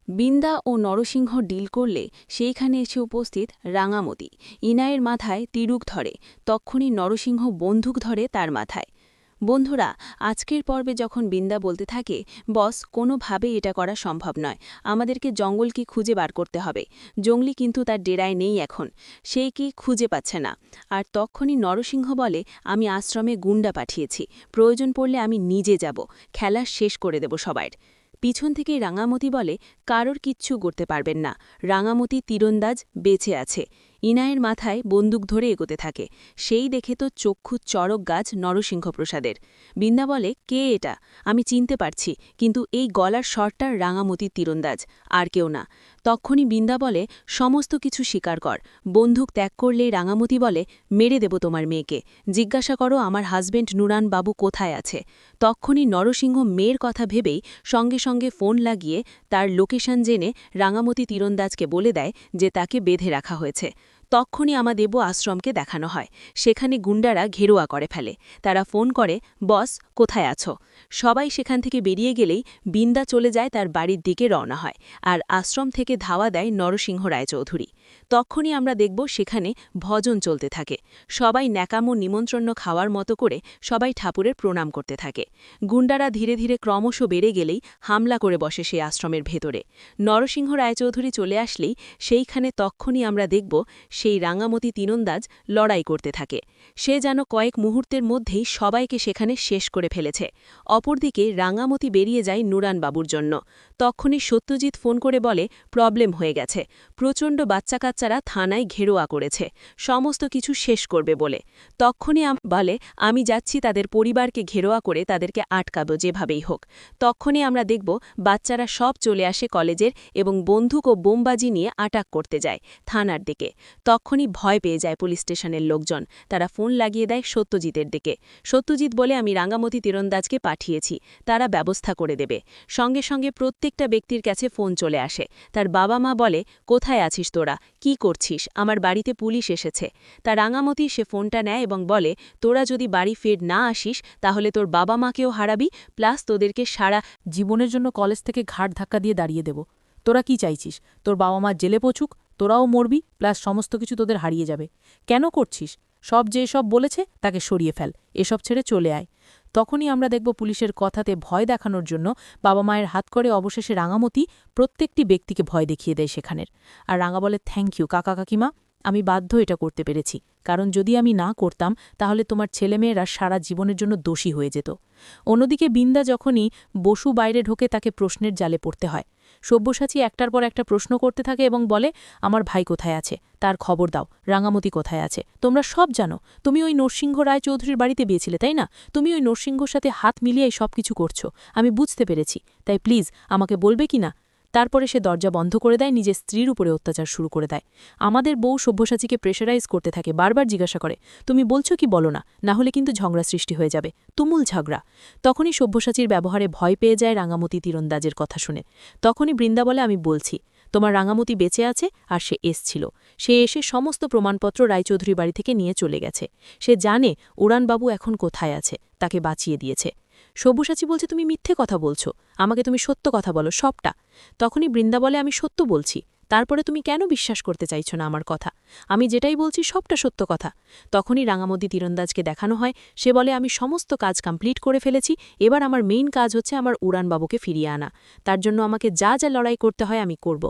বিন্দা ও Narasimha deal করলে সেইখানে এসে উপস্থিত রাঙামতি। ইনায়ের মাথায় তিরুক ধরে, তক্ষুনি নরসিংহ বন্দুক ধরে তার মাথায়। বন্ধুরা, আজকের পর্বে যখন বিন্দা বলতে থাকে, বস, কোনোভাবে এটা করা সম্ভব নয়, আমাদেরকে জঙ্গলকে খুঁজে বার করতে হবে। জঙ্গলি কিন্তু তার ডেরায় নেই এখন, সে কি খুঁজে পাচ্ছে না। আর তক্ষুনি নরসিংহ বলে, আমি আশ্রমে গুন্ডা পাঠিয়েছি, প্রয়োজন পড়লে আমি নিজে যাব, খেলা শেষ করে দেব সবার। পিছন থেকে রাঙামতি বলে, কারোর কিচ্ছু করতে পারবেন না, রাঙামতি তীরন্দাজ বেঁচে আছে। ইনায়ের মাথায় বন্দুক ধরে এগোতে থাকে। সেই দেখে তো চক্ষু চড়ক গাছ নরসিংহপ্রসাদের। বিন্দা বলে, কে এটা? আমি চিনতে পারছি, কিন্তু এই গলার স্বরটার রাঙামতির তীরন্দাজ, আর কেউ না। তক্ষুনি বিন্দা বলে, সমস্ত কিছু স্বীকার কর। বন্দুক ত্যাগ করলেই রাঙামতি বলে, মেরে দেব তোমার মেয়েকে, জিজ্ঞাসা করো আমার হাজবেন্ড নুরান বাবু কোথায় আছে। তক্ষুনি নরসিংহ মেয়ের কথা ভেবেই সঙ্গে সঙ্গে ফোন লাগিয়ে তার লোকেশন জেনে রাঙামতি তীরন্দাজকে বলে দেয় যে তাকে বেঁধে রাখা হয়েছে। তক্ষুনি আমাদেব আশ্রমকে দেখানো হয়। সেখানে গুন্ডারা ঘেরোয়া করে ফেলে। তারা ফোন করে, বস, কোথায় আছো? সবাই সেখান থেকে বেরিয়ে গেলেই বিন্দা চলে যায় তার বাড়ির দিকে রওনা হয়, আর আশ্রম থেকে ধাওয়া দেয় নরসিংহ রায়চৌধুরী। তখনই আমরা দেখব সেখানে ভজন চলতে থাকে। সবাই ন্যাকামো নিমন্ত্রণ খাওয়ার মতো করে সবাই ঠাকুরের প্রণাম করতে থাকে। গুন্ডারা ধীরে ধীরে ক্রমশ বেড়ে গেলেই হামলা করে বসে সেই আশ্রমের ভেতরে। নরসিংহ রায়চৌধুরী চলে আসলেই সেইখানে তক্ষুনি আমরা দেখব সেই রাঙামতি তীরন্দাজ লড়াই করতে থাকে। সে যেন কয়েক মুহূর্তের মধ্যেই সবাইকে সেখানে শেষ করে ফেলেছে। অপরদিকে রাঙামতি বেরিয়ে যায় নুরান বাবুর জন্য। তক্ষুনি সত্যজিৎ ফোন করে বলে, প্রবলেম হয়ে গেছে, প্রচণ্ড বাচ্চা কাচ্চারা থানায় ঘেরোয়া করেছে, সমস্ত কিছু শেষ করবে বলে। তক্ষুনি বলে, আমি যাচ্ছি তাদের পরিবারকে ঘেরোয়া করে তাদেরকে আটকাবো যেভাবেই হোক। তক্ষুনি আমরা দেখব বাচ্চারা সব চলে আসে কলেজের এবং বন্দুক ও বোমবাজি নিয়ে আটাক করতে যায় থানার দিকে। তক্ষুনি ভয় পেয়ে যায় পুলিশ স্টেশনের লোকজন। তারা ফোন লাগিয়ে দেয় সত্যজিতের দিকে। সত্যজিৎ বলে, আমি রাঙামতি তীরন্দাজকে পাঠিয়েছি, তারা ব্যবস্থা করে দেবে। সঙ্গে সঙ্গে প্রত্যেকটা ব্যক্তির কাছে ফোন চলে আসে। তার বাবা মা বলে, কোথায় আছিস তোরা, কি করছিস, আমার বাড়িতে পুলিশ এসেছে। তার রাঙামতি সে ফোনটা নেয় এবং বলে, তোরা যদি বাড়ি ফের না আসিস তাহলে তোর বাবা মাকেও হারাবি, প্লাস তোদেরকে সারা জীবনের জন্য কলেজ থেকে ঘাট ধাক্কা দিয়ে দাঁড়িয়ে দেব। তোরা কি চাইছিস? তোর বাবা মা জেলে পচুক, তোরাও মরবি, প্লাস সমস্ত কিছু তোদের হারিয়ে যাবে। কেন করছিস? সব যে এসব বলেছে তাকে সরিয়ে ফেল, এসব ছেড়ে চলে আয়। তখনই আমরা দেখব পুলিশের কথাতে ভয় দেখানোর জন্য বাবা মায়ের হাত করে অবশেষে রাঙামতি প্রত্যেকটি ব্যক্তিকে ভয় দেখিয়ে দেয় সেখানের। আর রাঙা বলে, থ্যাংক ইউ কাকা কাকিমা, আমি বাধ্য এটা করতে পেরেছি, কারণ যদি আমি না করতাম তাহলে তোমার ছেলেমেয়েরা সারা জীবনের জন্য দোষী হয়ে যেত। অন্যদিকে বিন্দা যখনই বসু বাইরে ঢোকে তাকে প্রশ্নের জালে পড়তে হয়। সব্যসাচী একটার পর একটা প্রশ্ন করতে থাকে এবং বলে, আমার ভাই কোথায় আছে, তার খবর দাও, রাঙামতি কোথায় আছে, তোমরা সব জানো, তুমি ওই নরসিংহ রায়চৌধুরীর বাড়িতে বিয়েছিলে তাই না? তুমি ওই নরসিংহর সাথে হাত মিলিয়ে সব কিছু করছো, আমি বুঝতে পেরেছি, তাই প্লিজ আমাকে বলবে কি না? তারপরে সে দরজা বন্ধ করে দেয়, নিজের স্ত্রীর উপরে অত্যাচার শুরু করে দেয়। আমাদের বউ সব্যসাচীকে প্রেশারাইজ করতে থাকে, বারবার জিজ্ঞাসা করে, তুমি বলছো কি বলো না, না হলে কিন্তু ঝগড়া সৃষ্টি হয়ে যাবে, তুমুল ঝগড়া। তখনই সব্যসাচীর ব্যবহারে ভয় পেয়ে যায় রাঙামতি তীরন্দাজের কথা শুনে। তখনই বৃন্দা বলে, আমি বলছি, তোমার রাঙামতি বেঁচে আছে আর সে এসছিল। সে এসে সমস্ত প্রমাণপত্র রায়চৌধুরী বাড়ি থেকে নিয়ে চলে গেছে। সে জানে উড়ানবাবু এখন কোথায় আছে, তাকে বাঁচিয়ে দিয়েছে। সব্যসাচী বলছে, তুমি মিথ্যে কথা বলছো, আমাকে তুমি সত্য কথা বলো সবটা। তখনই বৃন্দা বলে, আমি সত্য বলছি, তারপরে তুমি কেন বিশ্বাস করতে চাইছ না আমার কথা? আমি যেটাই বলছি সবটা সত্য কথা। তখনই রাঙামতি তীরন্দাজকে দেখানো হয়। সে বলে, আমি সমস্ত কাজ কমপ্লিট করে ফেলেছি, এবার আমার মেইন কাজ হচ্ছে আমার উড়ানবাবুকে ফিরিয়ে আনা, তার জন্য আমাকে যা যা লড়াই করতে হয় আমি করব।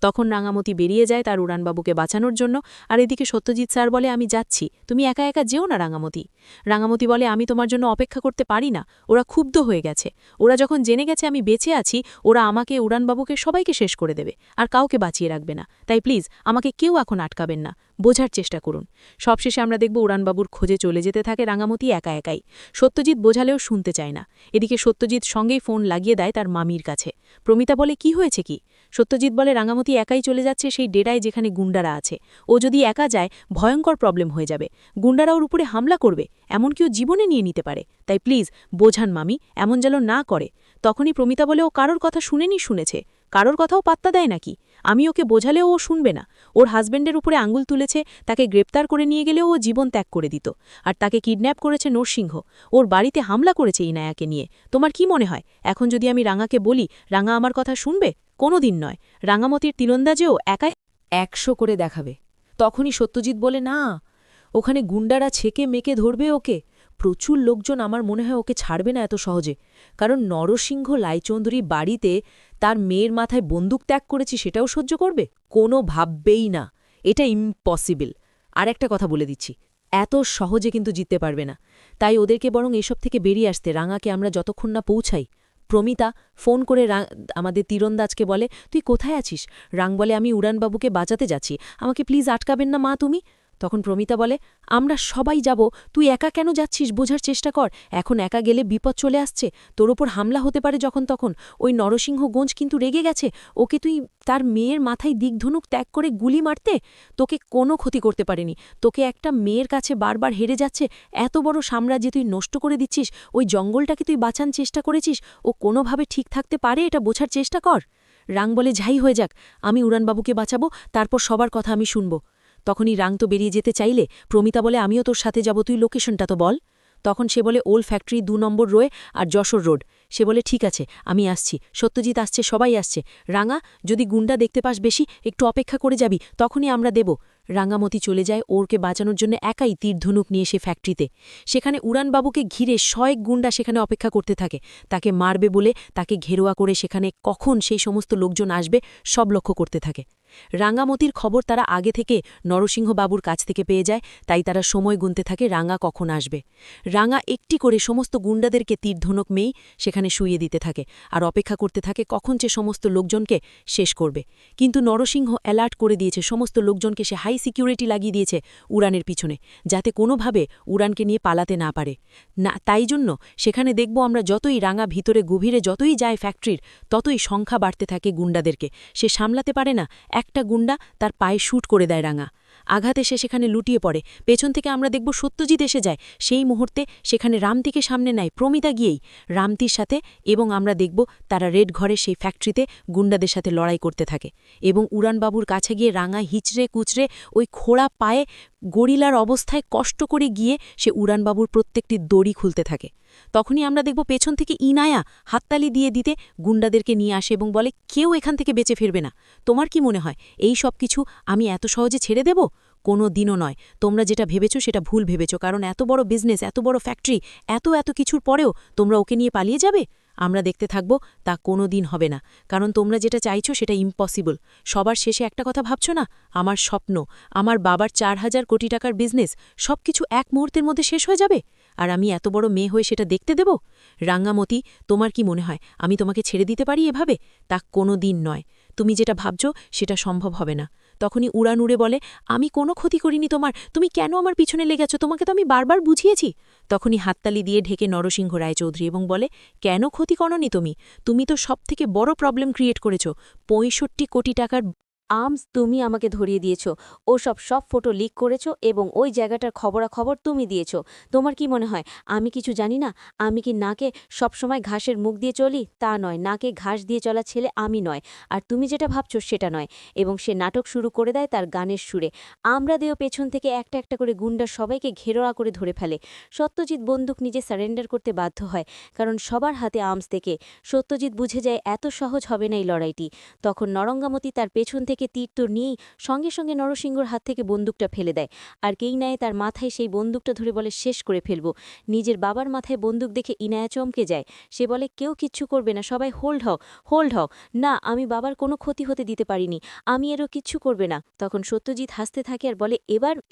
তখন রাঙামতি বেরিয়ে যায় তার উড়ানবাবুকে বাঁচানোর জন্য। আর এদিকে সত্যজিৎ স্যার বলে, আমি যাচ্ছি, তুমি একা একা যেও না রাঙামতি। রাঙামতি বলে, আমি তোমার জন্য অপেক্ষা করতে পারি না, ওরা ক্ষুব্ধ হয়ে গেছে, ওরা যখন জেনে গেছে আমি বেঁচে আছি, ওরা আমাকে, উড়ানবাবুকে, সবাইকে শেষ করে দেবে, আর কাউকে বাঁচিয়ে রাখবে না, তাই প্লিজ আমাকে কেউ এখন আটকাবেন না, বোঝার চেষ্টা করুন। সবশেষে আমরা দেখব উড়ানবাবুর খোঁজে চলে যেতে থাকে রাঙামতি একা একাই। সত্যজিৎ বোঝালেও শুনতে চায় না। এদিকে সত্যজিৎ সঙ্গেই ফোন লাগিয়ে দেয় তার মামির কাছে। প্রমিতা বলে, কি হয়েছে কি? সত্যজিৎ বলে, রাঙামতি একাই চলে যাচ্ছে সেই ডেরায় যেখানে গুন্ডারা আছে, ও যদি একা যায় ভয়ঙ্কর প্রবলেম হয়ে যাবে, গুন্ডারা ওর উপরে হামলা করবে, এমনকি ও জীবনে নিয়ে নিতে পারে, তাই প্লিজ বোঝান মামি, এমন যেন না করে। তখনই প্রমিতা বলে, ও কারোর কথা শুনেছে, কারোর কথাও পাত্তা দেয় নাকি? আমি ওকে বোঝালেও ও শুনবে না, ওর হাজব্যান্ডের উপরে আঙুল তুলেছে, তাকে গ্রেপ্তার করে নিয়ে গেলেও ও জীবন ত্যাগ করে দিত, আর তাকে কিডন্যাপ করেছে নরসিংহ, ওর বাড়িতে হামলা করেছে ইনায়াকে নিয়ে। তোমার কি মনে হয় এখন যদি আমি রাঙাকে বলি, রাঙা আমার কথা শুনবে? কোনো দিন নয়। রাঙামতির তীরন্দাজেও একাই 100 করে দেখাবে। তখনই সত্যজিৎ বলে, না, ওখানে গুন্ডারা ছেকে মেকে ধরবে ওকে। প্রচুর লোকজন, আমার মনে হয় ওকে ছাড়বে না এত সহজে। কারণ নরসিংহ লাইচৌধুরী বাড়িতে তার মেয়ের মাথায় বন্দুক ত্যাগ করেছি, সেটাও সহ্য করবে? কোনো ভাববেই না, এটা ইম্পসিবল। আর একটা কথা বলে দিচ্ছি, এত সহজে কিন্তু জিততে পারবে না। তাই ওদেরকে বরং এসব থেকে বেরিয়ে আসতে, রাঙাকে আমরা যতক্ষণ না পৌঁছাই। প্রমিতা ফোন করে আমাদের তীরন্দাজকে বলে, তুই কোথায় আছিস? রাং বলে, আমি উড়ানবাবুকে বাঁচাতে যাচ্ছি, আমাকে প্লিজ আটকাবেন না মা তুমি। তখন প্রমিতা বলে, আমরা সবাই যাব, তুই একা কেন যাচ্ছিস? বোঝার চেষ্টা কর, এখন একা গেলে বিপদ চলে আসছে, তোর ওপর হামলা হতে পারে যখন তখন। ওই নরসিংহগঞ্জ কিন্তু রেগে গেছে, ওকে তুই তার মেয়ের মাথায় দিকধনুক ত্যাগ করে গুলি মারতে। তোকে কোনো ক্ষতি করতে পারেনি, তোকে একটা মেয়ের কাছে বারবার হেরে যাচ্ছে, এত বড় সাম্রাজ্যে তুই নষ্ট করে দিচ্ছিস। ওই জঙ্গলটাকে তুই বাঁচান চেষ্টা করেছিস, ও কোনোভাবে ঠিক থাকতে পারে, এটা বোঝার চেষ্টা কর। রাং বলে, যাই হয়ে যাক, আমি উড়ানবাবুকে বাঁচাবো, তারপর সবার কথা আমি শুনব। তখনই রাং তো বেরিয়ে যেতে চাইলে প্রমিতা বলে, আমিও তোর সাথে যাব, তুই লোকেশনটা তো বল। তখন সে বলে, ওল্ড ফ্যাক্টরি 2 নম্বর রোয়ে আর যশোর রোড। সে বলে, ঠিক আছে, আমি আসছি, সত্যজিৎ আসছে, সবাই আসছে। রাঙা, যদি গুন্ডা দেখতে পাস বেশি, একটু অপেক্ষা করে যাবি, তখনই আমরা দেব। রাঙামতি চলে যায় ওরকে বাঁচানোর জন্য একাই তীরধনুক নিয়ে সে ফ্যাক্টরিতে। সেখানে উড়ানবাবুকে ঘিরে 100 গুন্ডা সেখানে অপেক্ষা করতে থাকে, তাকে মারবে বলে। তাকে ঘেরোয়া করে সেখানে কখন সেই সমস্ত লোকজন আসবে সব লক্ষ্য করতে থাকে। রাঙামতির খবর তারা আগে থেকে নরসিংহবাবুর কাছ থেকে পেয়ে যায়, তাই তারা সময় গুনতে থাকে রাঙা কখন আসবে। রাঙা একটি করে সমস্ত গুন্ডাদেরকে তীরধনুক মেয়েই সেখানে শুইয়ে দিতে থাকে আর অপেক্ষা করতে থাকে কখন সে সমস্ত লোকজনকে শেষ করবে। কিন্তু নরসিংহ অ্যালার্ট করে দিয়েছে, সমস্ত লোকজনকে সে হাই সিকিউরিটি লাগিয়ে দিয়েছে উড়ানের পিছনে, যাতে কোনোভাবে উড়ানকে নিয়ে পালাতে না পারে। না, তাই জন্য সেখানে দেখব আমরা যতই রাঙা ভিতরে গভীরে যতই যায় ফ্যাক্টরির, ততই সংখ্যা বাড়তে থাকে গুন্ডাদেরকে। সে সামলাতে পারে না, একটা গুন্ডা তার পায়ে শ্যুট করে দেয় রাঙা। আঘাতে সে সেখানে লুটিয়ে পড়ে। পেছন থেকে আমরা দেখব সত্যজিৎ এসে যায়। সেই মুহূর্তে সেখানে রামতিকে সামনে নেয় প্রমিতা গিয়েই রামতির সাথে, এবং আমরা দেখব তারা রেড ঘরে সেই ফ্যাক্টরিতে গুন্ডাদের সাথে লড়াই করতে থাকে। এবং উড়ানবাবুর কাছে গিয়ে রাঙা হিচড়ে কুচড়ে ওই খোড়া পায়ে গরিলার অবস্থায় কষ্ট করে গিয়ে সে উড়ানবাবুর প্রত্যেকটি দড়ি খুলতে থাকে। তখনই আমরা দেখব পেছন থেকে ইনায়া হাততালি দিয়ে দিতে গুন্ডাদেরকে নিয়ে আসে এবং বলে, কেউ এখান থেকে বেঁচে ফিরবে না। তোমার কি মনে হয় এই সব কিছু আমি এত সহজে ছেড়ে দেব? কোনো দিনও নয়। তোমরা যেটা ভেবেছো সেটা ভুল ভেবেছো, কারণ এত বড় বিজনেস, এত বড় ফ্যাক্টরি, এত কিছুর পরেও তোমরা ওকে নিয়ে পালিয়ে যাবে? আমরা দেখতে থাকব, তা কোনো দিন হবে না, কারণ তোমরা যেটা চাইছো সেটা ইম্পসিবল। সবার শেষে একটা কথা ভাবছো না? আমার স্বপ্ন, আমার বাবার 4000 কোটি টাকার বিজনেস, সব কিছু এক মুহূর্তের মধ্যে শেষ হয়ে যাবে, আর আমি এত বড় মেয়ে হয়ে সেটা দেখতে দেব? রাঙ্গামতি, তোমার কি মনে হয় আমি তোমাকে ছেড়ে দিতে পারি এভাবে? তা কোনো দিন নয়। তুমি যেটা ভাবছো সেটা সম্ভব হবে না। তখনই উড়ান উড়ে বলে, আমি কোনো ক্ষতি করিনি তোমার, তুমি কেন আমার পিছনে লেগেছ? তোমাকে তো আমি বারবার বুঝিয়েছি। তখনই হাততালি দিয়ে ঢেকে নরসিংহ রায়চৌধুরী এবং বলে, কেন ক্ষতি করনি তুমি? তুমি তো সবথেকে বড় প্রবলেম ক্রিয়েট করেছ। 65 কোটি টাকার আর্মস তুমি আমাকে ধরিয়ে দিয়েছো, ও সব ফটো লিক করেছো এবং ওই জায়গাটার খবরাখবর তুমি দিয়েছো। তোমার কি মনে হয় আমি কিছু জানি না? আমি কি নাকে সবসময় ঘাসের মুখ দিয়ে চলি? তা নয়, নাকে ঘাস দিয়ে চলা ছেলে আমি নয়, আর তুমি যেটা ভাবছো সেটা নয়। এবং সে নাটক শুরু করে দেয় তার গানের সুরে। আমরা দেও পেছন থেকে একটা একটা করে গুন্ডা সবাইকে ঘেরোয়া করে ধরে ফেলে। সত্যজিৎ বন্দুক নিজে সারেন্ডার করতে বাধ্য হয়, কারণ সবার হাতে আর্মস দেখে সত্যজিৎ বুঝে যায় এত সহজ হবে না এই লড়াইটি। তখন নরঙ্গামতি তার পেছন থেকে তীর তো নিয়েই সঙ্গে সঙ্গে নরসিংহর হাত থেকে বন্দুকটা ফেলে দেয়, আর কেইনায়ে তার মাথায় সেই বন্দুকটা ধরে বলে, শেষ করে ফেলব। নিজের বাবার মাথায় বন্দুক দেখে ইনায়া চমকে যায়। সে বলে, কেউ কিচ্ছু করবে না, সবাই হোল্ড হও, হোল্ড হও। না, আমি বাবার কোনো ক্ষতি হতে দিতে পারিনি, আমি এরও কিচ্ছু করবে না। তখন সত্যজিৎ হাসতে থাকে আর বলে,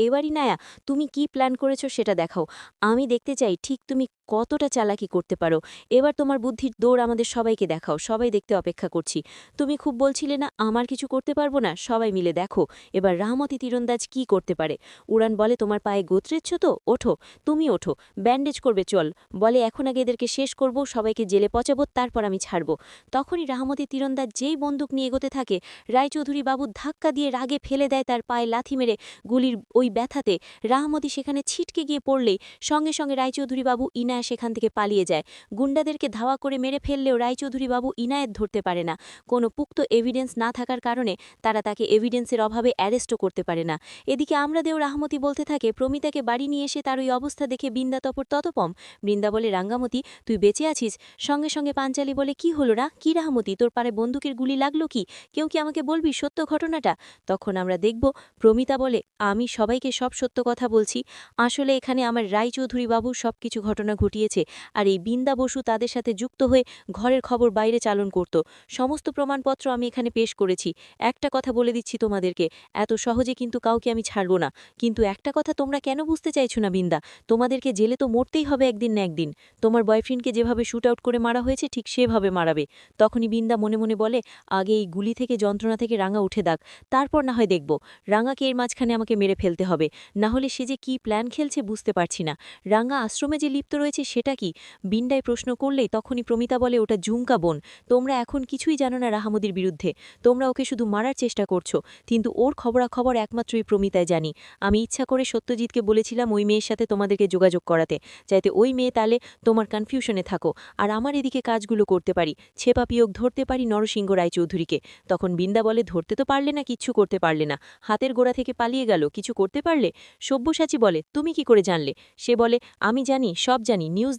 এবার ইনায়া, তুমি কি প্ল্যান করেছো সেটা দেখাও। আমি দেখতে চাই ঠিক তুমি কতটা চালাকি করতে পারো। এবার তোমার বুদ্ধির দৌড় আমাদের সবাইকে দেখাও, সবাই দেখতে অপেক্ষা করছি। তুমি খুব বলছিলে না আমার কিছু করতে পারবো না, সবাই মিলে দেখো এবার রাহমতি তীরন্দাজ কি করতে পারে। উড়ান বলে, তোমার পায়ে গোত্রেচ্ছ তো, ওঠো, তুমি ওঠো, ব্যান্ডেজ করবে চল। বলে, এখন আগে এদেরকে শেষ করব, সবাইকে জেলে পচাবো, তারপর আমি ছাড়ব। তখনই রাহমতি তীরন্দাজ যেই বন্দুক নিয়ে এগোতে থাকে, রায়চৌধুরী বাবু ধাক্কা দিয়ে রাগে ফেলে দেয় তার পায়ে লাথি মেরে। গুলির ওই ব্যথাতে রাহমতি সেখানে ছিটকে গিয়ে পড়লেই সঙ্গে সঙ্গে রায়চৌধুরী বাবু ইনায়া সেখান থেকে পালিয়ে যায়। গুন্ডাদেরকে ধাওয়া করে মেরে ফেললেও রায়চৌধুরী বাবু ইনায়েত ধরতে পারে না। কোনো পুক্ত এভিডেন্স না থাকার কারণে তারা তাকে এভিডেন্সের অভাবে অ্যারেস্টও করতে পারে না। এদিকে আমরাদেও রাহামতি বলতে থাকে প্রমিতাকে বাড়ি নিয়ে এসে তার ওই অবস্থা দেখে বৃন্দা তপর ততপম। বৃন্দা বলে রাঙ্গামতি তুই বেঁচে আছিস? সঙ্গে সঙ্গে পাঞ্চালি বলে কি হলো রা, কি রাহামতি, তোর পারে বন্দুকের গুলি লাগলো কি? কেউ কি আমাকে বলবি সত্য ঘটনাটা? তখন আমরা দেখব প্রমিতা বলে আমি সবাইকে সব সত্য কথা বলছি। আসলে এখানে আমার রায়চৌধুরী বাবু সবকিছু ঘটনা ঘটিয়েছে, আর এই বৃন্দা বসু তাদের সাথে যুক্ত হয়ে ঘরের খবর বাইরে চালন করত। সমস্ত প্রমাণপত্র আমি এখানে পেশ করেছি। একটা কথা বলে দিচ্ছি তোমাদেরকে, এত সহজে কিন্তু কাউকে আমি ছাড়ব না। কিন্তু একটা কথা তোমরা কেন বুঝতে চাইছো না বৃন্দা, তোমাদেরকে জেলে তো মরতেই হবে একদিন না একদিন। তোমার বয়ফ্রেন্ডকে যেভাবে শুট আউট করে মারা হয়েছে ঠিক সেভাবে মারাবে। তখনই বৃন্দা মনে মনে বলে আগে এই গুলি থেকে যন্ত্রণা থেকে রাঙা উঠে দাগ, তারপর না হয় দেখব। রাঙাকে এর মাঝখানে আমাকে মেরে ফেলতে হবে, না হলে সে যে কি প্ল্যান খেলছে বুঝতে পারছি না। রাঙা আশ্রমে যে লিপ্ত রয়েছে সেটা কি? বিন্দায় প্রশ্ন করলেই তখনই প্রমিতা বলে ওটা ঝুমকা বোন। তোমরা এখন কিছুই জানো না রাহামদির বিরুদ্ধে, তোমরা ওকে শুধু মারার চেষ্টা করছো, কিন্তু ওর খবরাখবর একমাত্রই প্রমিতায় জানি। আমি ইচ্ছা করে সত্যজিৎকে বলেছিলাম ওই মেয়ের সাথে তোমাদেরকে যোগাযোগ করাতে, যাতে ওই মেয়ে তালে তোমার কনফিউশনে থাকো আর আমার এদিকে কাজগুলো করতে পারি, ছেপা পিয়োগ ধরতে পারি নরসিংহ রায়চৌধুরীকে। তখন বৃন্দা বলে ধরতে তো পারলে না, কিচ্ছু করতে পারলে না, হাতের গোড়া থেকে পালিয়ে গেল, কিছু করতে পারলে? সব্যসাচী বলে তুমি কি করে জানলে? সে বলে আমি জানি, সব জানি, নিউজ